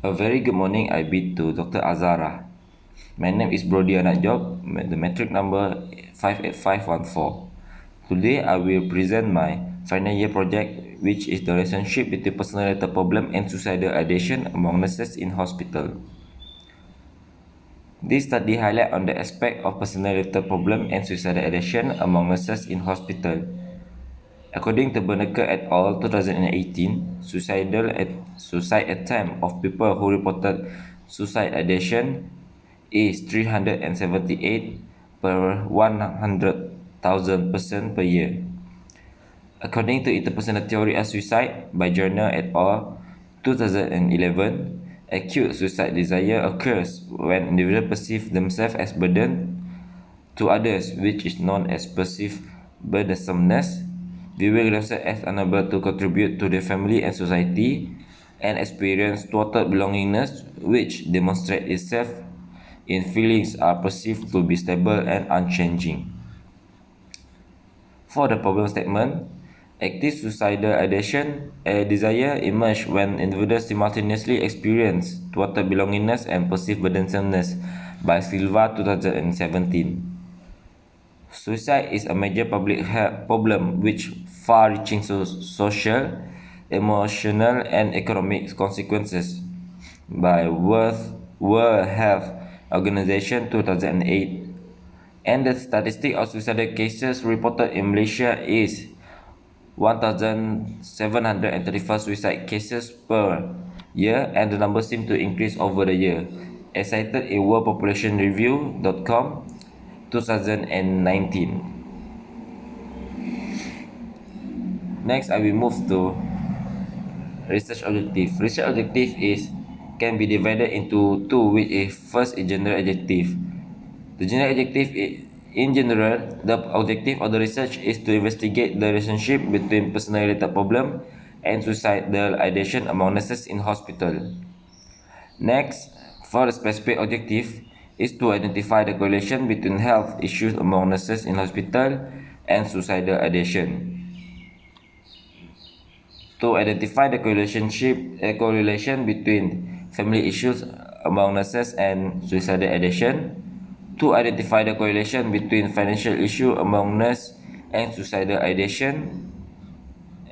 A very good morning I bid to Dr. Azara. My name is Brody Anakjob, the metric number 58514. Today I will present my final year project, which is the relationship between personality problem and suicidal ideation among nurses in hospital. This study highlights on the aspect of personality problem and suicidal ideation among nurses in hospital. According to Bernecker et al. 2018, suicide attempt of people who reported suicide ideation is 378 per 100,000 person per year. According to Interpersonal Theory of Suicide by Journal et al. 2011, acute suicide desire occurs when individuals perceive themselves as burden to others, which is known as perceived burdensomeness, viewing themselves as unable to contribute to their family and society, and experience total belongingness, which demonstrates itself in feelings are perceived to be stable and unchanging. For the problem statement, active suicidal ideation a desire emerges when individuals simultaneously experience total belongingness and perceived burdensomeness by Silva 2017. Suicide is a major public health problem with far-reaching social, emotional, and economic consequences by World Health Organization 2008. And the statistic of suicidal cases reported in Malaysia is 1,734 suicide cases per year, and the number seems to increase over the year, as cited in worldpopulationreview.com 2019. Next, I will move to research objective. Research objective can be divided into two, which is first is general objective. The general objective in general, the objective of the research is to investigate the relationship between personality problem and suicidal ideation among nurses in hospital. Next, for the specific objective is to identify the correlation between health issues among nurses in hospital and suicidal ideation. To identify the correlation between family issues among nurses and suicidal ideation. To identify the correlation between financial issue among nurses and suicidal ideation.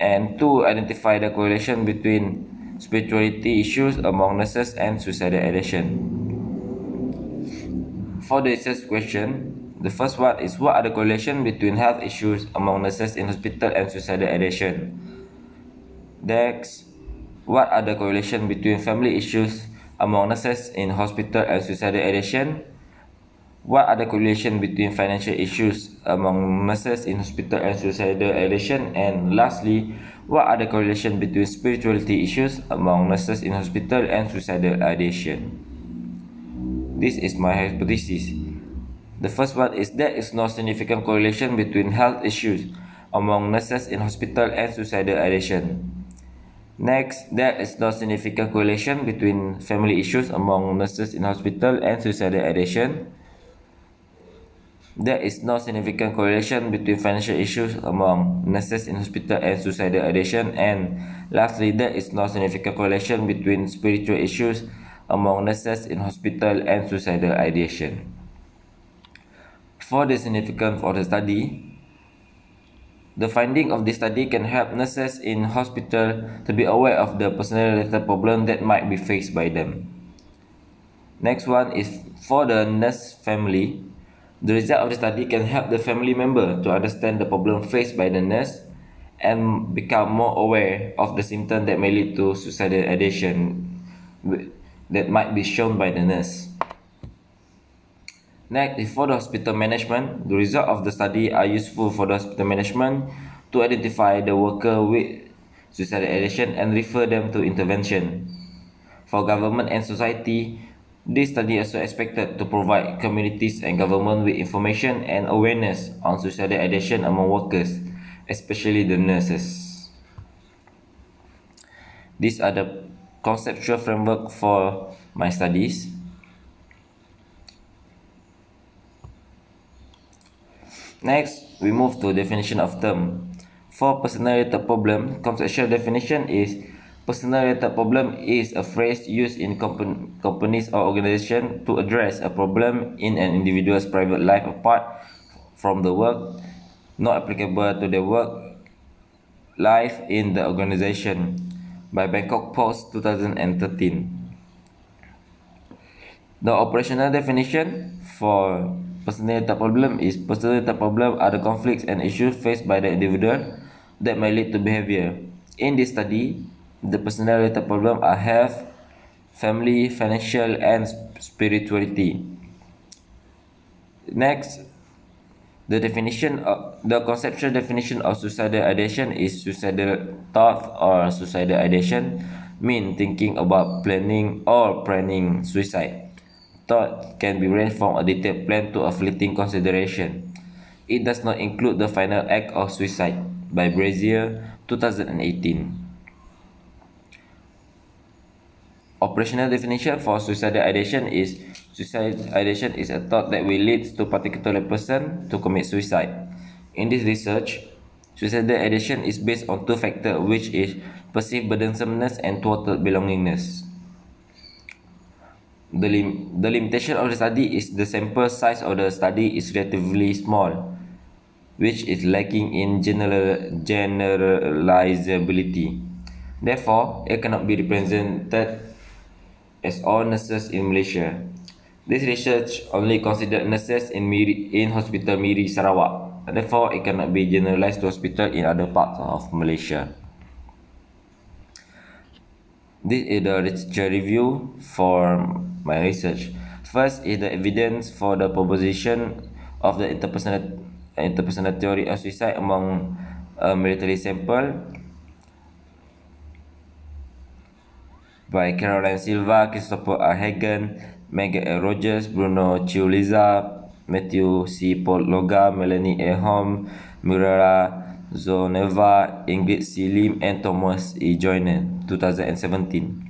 And to identify the correlation between spirituality issues among nurses and suicidal ideation. For the research question, the first one is what are the correlation between health issues among nurses in hospital and suicidal ideation? Next, what are the correlation between family issues among nurses in hospital and suicidal ideation? What are the correlation between financial issues among nurses in hospital and suicidal ideation? And lastly, what are the correlation between spirituality issues among nurses in hospital and suicidal ideation? This is my hypothesis. The first one is there is no significant correlation between health issues among nurses in hospital and suicidal ideation. Next, there is no significant correlation between family issues among nurses in hospital and suicidal ideation. There is no significant correlation between financial issues among nurses in hospital and suicidal ideation. And lastly, there is no significant correlation between spiritual issues among nurses in hospital and suicidal ideation. For the significance of the study, the finding of this study can help nurses in hospital to be aware of the personality problem that might be faced by them. Next one is for the nurse family. The result of the study can help the family member to understand the problem faced by the nurse and become more aware of the symptoms that may lead to suicidal ideation that might be shown by the nurse. Next, for the hospital management, the result of the study are useful for the hospital management to identify the worker with suicidal ideation and refer them to intervention. For government and society, this study is also expected to provide communities and government with information and awareness on suicidal ideation among workers, especially the nurses. These are the conceptual framework for my studies. Next, we move to definition of term. For personality problem, conceptual definition is Personal-related problem is a phrase used in companies or organizations to address a problem in an individual's private life apart from the work, not applicable to their work life in the organization, by Bangkok Post 2013. The operational definition for personality problem is personality problem are the conflicts and issues faced by the individual that may lead to behavior. In this study, the personality problem are health, family, financial, and spirituality. Next, the conceptual definition of suicidal ideation is suicidal thought or suicidal ideation mean thinking about planning or planning suicide. Thought can be ranged from a detailed plan to a fleeting consideration. It does not include the final act of suicide by Brazier 2018. Operational definition for suicidal ideation is suicidal ideation is a thought that will lead to a particular person to commit suicide. In this research, suicidal ideation is based on two factors, which is perceived burdensomeness and total belongingness. The limitation of the study is the sample size of the study is relatively small, which is lacking in generalizability. Therefore, it cannot be represented as all nurses in Malaysia. This research only considered nurses in Hospital Miri Sarawak. Therefore, it cannot be generalized to hospital in other parts of Malaysia. This is the literature review for my research. First is the evidence for the proposition of the interpersonal theory of suicide among a military sample by Caroline Silva, Christopher R. Hagen, Megan A. Rogers, Bruno Chiuliza, Matthew C. Loga, Melanie A. Holm, Murara Zoneva, Ingrid C. Lim, and Thomas E. Joyner, 2017.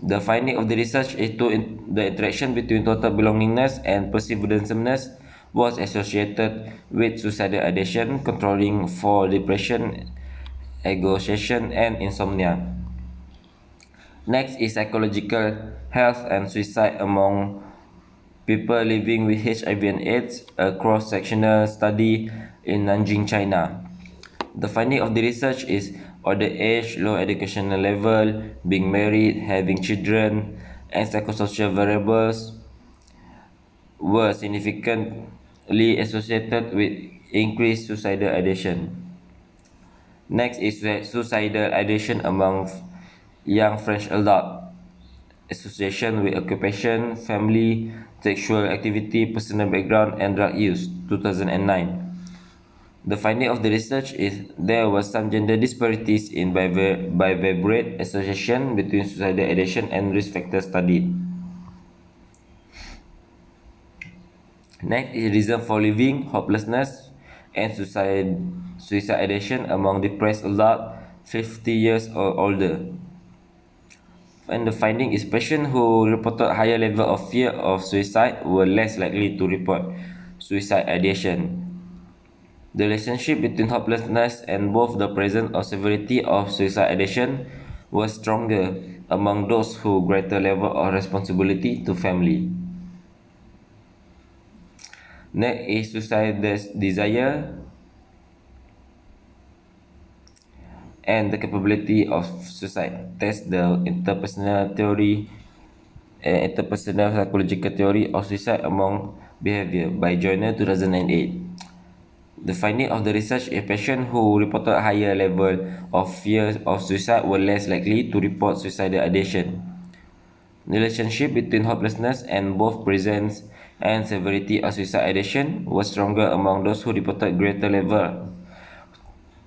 The finding of the research is the interaction between total belongingness and perceived burdensomeness was associated with suicidal ideation, controlling for depression, agitation, and insomnia. Next is psychological health and suicide among people living with HIV and AIDS, a cross-sectional study in Nanjing, China. The finding of the research is older age, low educational level, being married, having children, and psychosocial variables were significantly associated with increased suicidal ideation. Next is suicidal ideation among young French adult, association with occupation, family, sexual activity, personal background, and drug use, 2009. The finding of the research is there were some gender disparities in bivertebrate association between suicidal ideation and risk factors studied. Next is reason for living, hopelessness, and suicide ideation among depressed adults 50 years or older. And the finding is patients who reported higher level of fear of suicide were less likely to report suicide ideation. The relationship between hopelessness and both the presence or severity of suicide ideation was stronger among those who greater level of responsibility to family. Next is suicide desire and the capability of suicide. Test the interpersonal psychological theory of suicide among behavior by Joyner 2008. The finding of the research is patients who reported higher level of fear of suicide were less likely to report suicidal ideation. The relationship between hopelessness and both presence and severity of suicide ideation was stronger among those who reported greater level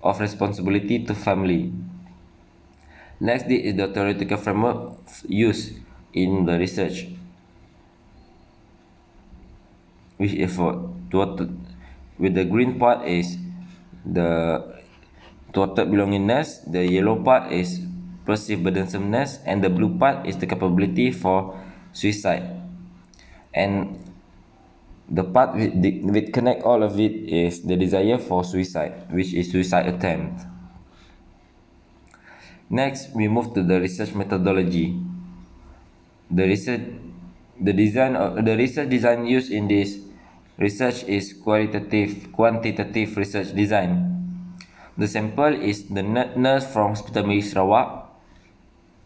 of responsibility to family. Next is the theoretical framework used in the research, which is with the green part is the total belongingness, the yellow part is perceived burdensomeness, and the blue part is the capability for suicide. And the part with connect all of it is the desire for suicide, which is suicide attempt. Next, we move to the research methodology. The research design used in this research is quantitative research design. The sample is the nurse from Hospital Mary Sarawak.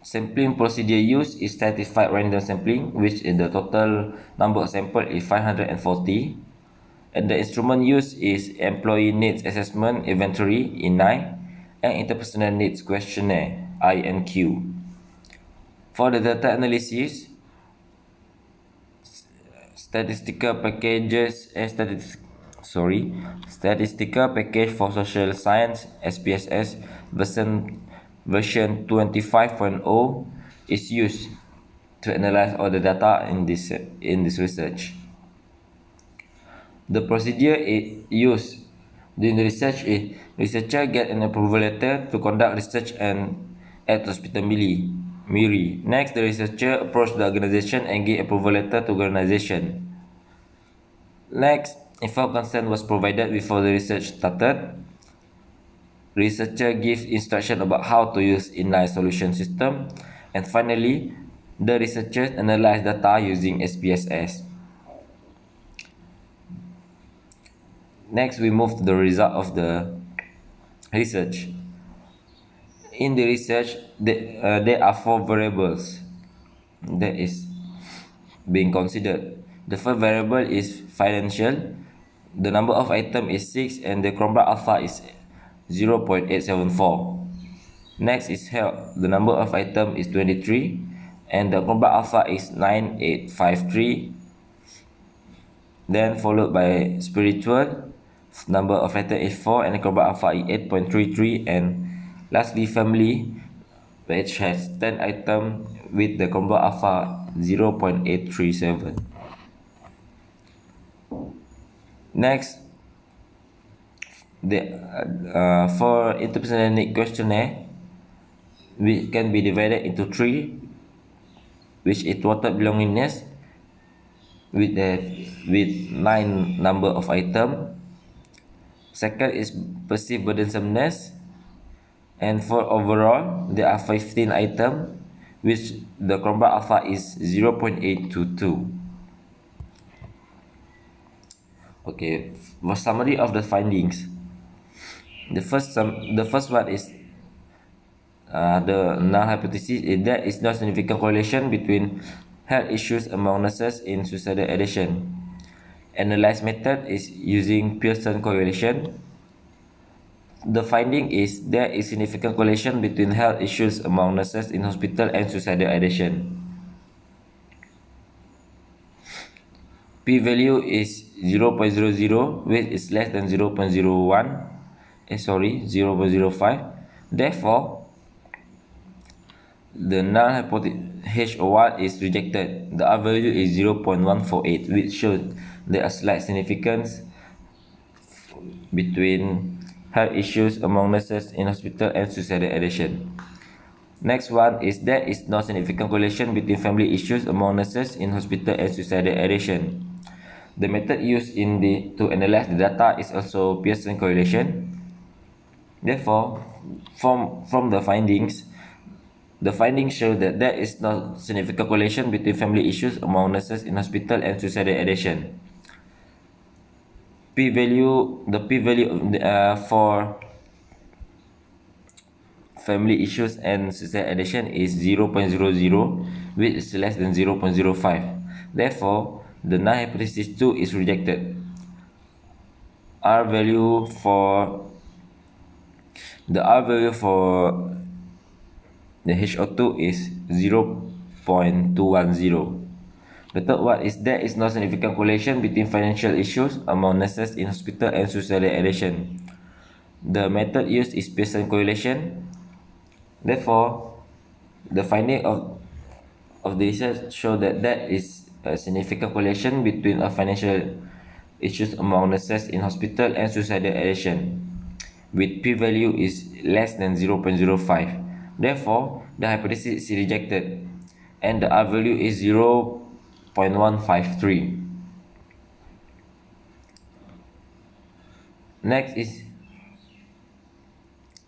Sampling procedure used is stratified random sampling, which is the total number of sample is 540. And the instrument used is Employee Needs Assessment Inventory (INI) and Interpersonal Needs Questionnaire (INQ). For the data analysis, statistical package for social science (SPSS) version 25.0 is used to analyze all the data in this research. The procedure used during the research is researcher get an approval letter to conduct research at Hospital Miri. Next, the researcher approach the organization and give approval letter to the organization. Next, informed consent was provided before the research started. Researcher gives instruction about how to use inline solution system. And finally, the researchers analyze data using SPSS. Next, we move to the result of the research. In the research, there are 4 variables that is being considered. The first variable is financial. The number of items is 6 and the Cronbach alpha is 0.874. Next is health. The number of items is 23 and the Cronbach alpha is 9853. Then followed by spiritual. Number of items is 4 and the Cronbach alpha is 8.33. And lastly, family, which has 10 items with the Cronbach alpha 0.837. Next, for interpersonal need questionnaire, we can be divided into 3, which is total belongingness with 9 number of items. Second is perceived burdensomeness, and for overall there are 15 items, which the Cronbach alpha is 0.822. Okay, for summary of the findings, the first one is the null hypothesis is there is no significant correlation between health issues among nurses in suicidal ideation. Analyze method is using Pearson correlation. The finding is there is significant correlation between health issues among nurses in hospital and suicidal ideation. P-value is 0.00, which is less than 0.05. Therefore, the null hypothesis H01 is rejected. The R value is 0.148, which shows there are slight significance between health issues among nurses in hospital and suicidal ideation. Next one is there is no significant correlation between family issues among nurses in hospital and suicidal ideation. The method used to analyze the data is also Pearson correlation. Therefore, from the findings show that there is no significant correlation between family issues among nurses in hospital and suicidal ideation. The p-value for family issues and suicidal ideation is 0.00, which is less than 0.05. Therefore, the null hypothesis 2 is rejected. R value for the HO2 is 0.210. The third one is there is no significant correlation between financial issues among nurses in hospital and suicidal ideation. The method used is Pearson correlation. Therefore, the finding of the research show that there is a significant correlation between financial issues among nurses in hospital and suicidal ideation, with p-value is less than 0.05. Therefore, the hypothesis is rejected, and the R value is 0.153. Next is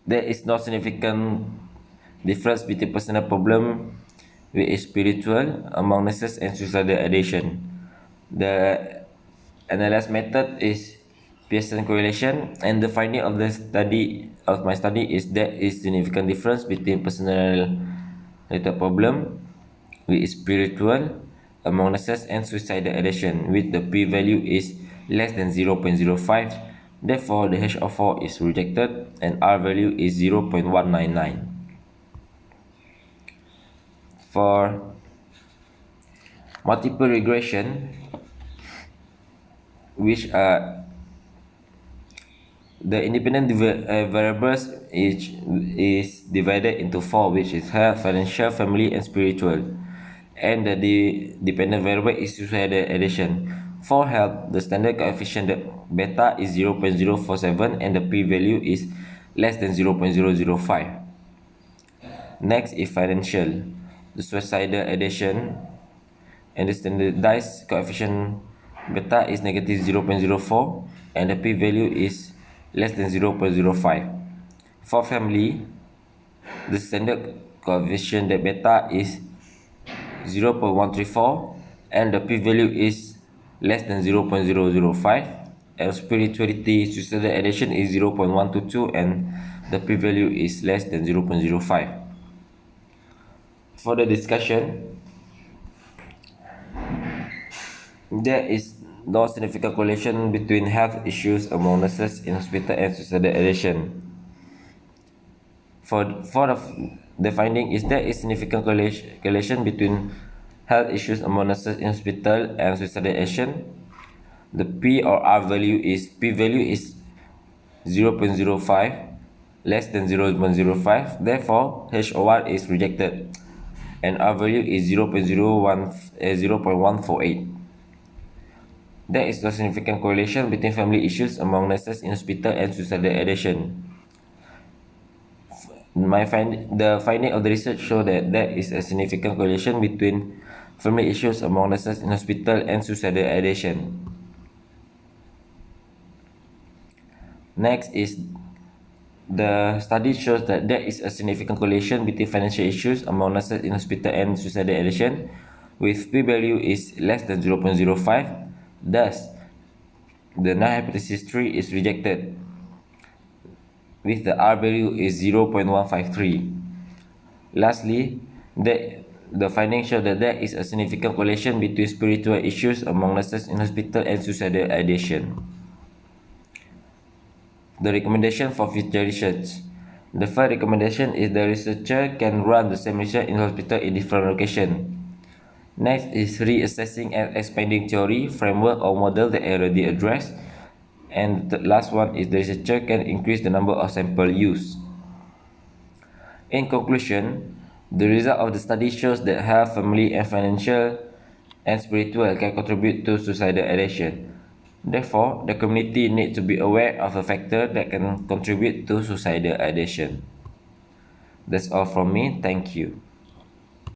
there is no significant Difference between personal problem with spiritual among nurses and suicidal ideation. The analysis method is Pearson correlation, and the finding of my study is there is significant difference between personal related problem with spiritual among nurses and suicidal ideation, with the p-value is less than 0.05. Therefore, the H of 4 is rejected and R value is 0.199. For multiple regression, which are the independent variables is divided into 4, which is health, financial, family, and spiritual. And the dependent variable is suicidal ideation. For health, the standard coefficient beta is 0.047 and the p-value is less than 0.005. Next is financial. The suicidal ideation and the standardized coefficient beta is negative 0.04 and the p-value is less than 0.05. For family, the standard coefficient beta is 0.134 and the p-value is less than 0.005. And spirituality suicidal ideation is 0.122 and the p-value is less than 0.05. For the discussion, there is no significant correlation between health issues among nurses in hospital and suicidal ideation. For the finding is there is significant correlation between health issues among nurses in hospital and suicidal ideation. The P or R value is p-value is 0.05, less than 0.05. Therefore, H or R is rejected, and R value is 0.148. There is no significant correlation between family issues among nurses in hospital and suicidal ideation. The finding of the research show that there is a significant correlation between family issues among nurses in hospital and suicidal ideation. Next is the study shows that there is a significant correlation between financial issues among nurses in hospital and suicidal ideation, with p-value is less than 0.05. Thus, the null hypothesis 3 is rejected, with the R value is 0.153. Lastly, the findings show that there is a significant correlation between spiritual issues among nurses in hospital and suicidal ideation. The recommendation for future research. The first recommendation is the researcher can run the same research in hospital in different locations. Next is reassessing and expanding theory, framework, or model that already addressed. And the last one is the researcher can increase the number of sample used. In conclusion, the result of the study shows that health, family, and financial and spiritual can contribute to suicidal ideation. Therefore, the community needs to be aware of a factor that can contribute to suicidal ideation. That's all from me. Thank you.